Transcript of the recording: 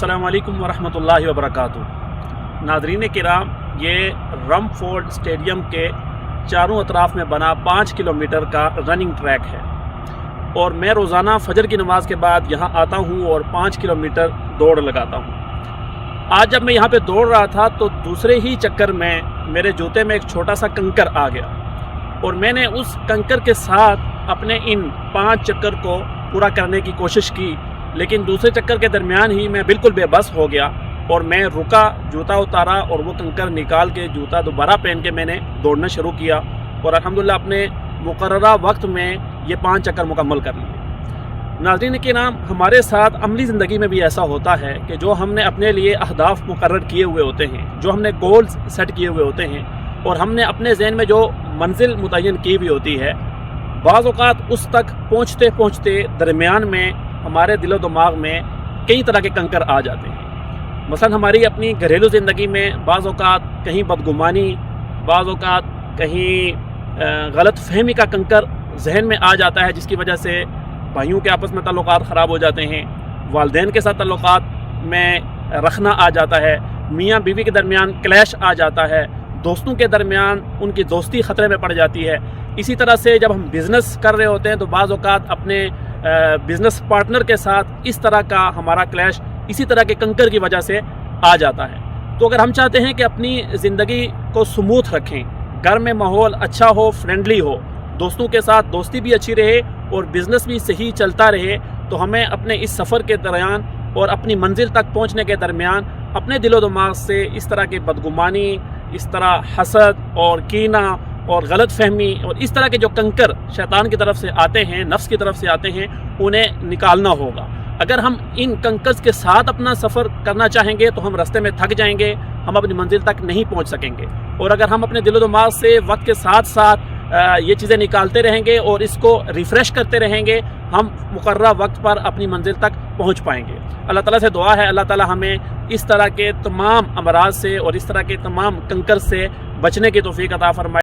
अस्सलाम वालेकुम वरहमतुल्लाहि वबरकातुह। नाज़रीन किराम, ये रमफोर्ड स्टेडियम के चारों अतराफ़ में बना 5 किलोमीटर का रनिंग ट्रैक है और मैं रोज़ाना फजर की नमाज़ के बाद यहाँ आता हूँ और 5 किलोमीटर दौड़ लगाता हूँ। आज जब मैं यहाँ पे दौड़ रहा था तो दूसरे ही चक्कर में मेरे जूते में एक छोटा सा कंकर आ गया और मैंने उस कंकर के साथ अपने इन 5 चक्कर को पूरा करने की कोशिश की, लेकिन दूसरे चक्कर के दरमियान ही मैं बिल्कुल बेबस हो गया और मैं रुका, जूता उतारा और वो कंकर निकाल के जूता दोबारा पहन के मैंने दौड़ना शुरू किया और अल्हम्दुलिल्लाह अपने मुकर्ररा वक्त में ये 5 चक्कर मुकम्मल कर लिए। नाज़रीन के नाम, हमारे साथ अमली ज़िंदगी में भी ऐसा होता है कि जो हमने अपने लिए अहदाफ मुकर्रर किए हुए होते हैं, जो हमने गोल्स सेट किए हुए होते हैं और हमने अपने जहन में जो मंजिल मुतय्यन की हुई होती है, बाज़ औक़ात उस तक पहुँचते पहुँचते दरमियान में हमारे दिलो दिमाग में कई तरह के कंकर आ जाते हैं। मसलन हमारी अपनी घरेलू ज़िंदगी में बाज़ औक़ात कहीं बदगुमानी, बाज़ औक़ात कहीं गलत फहमी का कंकर जहन में आ जाता है, जिसकी वजह से भाइयों के आपस में ताल्लुकात ख़राब हो जाते हैं, वालिदैन के साथ ताल्लुकात में रखना आ जाता है, मियाँ बीवी के दरमियान क्लैश आ जाता है, दोस्तों के दरमियान उनकी दोस्ती ख़तरे में पड़ जाती है। इसी तरह से जब हम बिज़नेस कर रहे होते हैं तो बाज़ औक़ात अपने बिज़नेस पार्टनर के साथ इस तरह का हमारा क्लैश इसी तरह के कंकर की वजह से आ जाता है। तो अगर हम चाहते हैं कि अपनी ज़िंदगी को स्मूथ रखें, घर में माहौल अच्छा हो, फ्रेंडली हो, दोस्तों के साथ दोस्ती भी अच्छी रहे और बिज़नेस भी सही चलता रहे, तो हमें अपने इस सफ़र के दरमियान और अपनी मंजिल तक पहुंचने के दरमियान अपने दिलो दिमाग से इस तरह के बदगुमानी, इस तरह हसद और कीना और गलत फहमी और इस तरह के जो कंकर शैतान की तरफ से आते हैं, नफ्स की तरफ से आते हैं, उन्हें निकालना होगा। अगर हम इन कंकर्स के साथ अपना सफ़र करना चाहेंगे तो हम रास्ते में थक जाएंगे, हम अपनी मंजिल तक नहीं पहुंच सकेंगे। और अगर हम अपने दिलो दिमाग से वक्त के साथ साथ ये चीज़ें निकालते रहेंगे और इसको रिफ़्रेश करते रहेंगे, हम मुकर्ररा वक्त पर अपनी मंजिल तक पहुंच पाएंगे। अल्लाह ताला से दुआ है, अल्लाह ताला हमें इस तरह के तमाम अमराज से और इस तरह के तमाम कंकर से बचने की तौफीक अता फरमाए।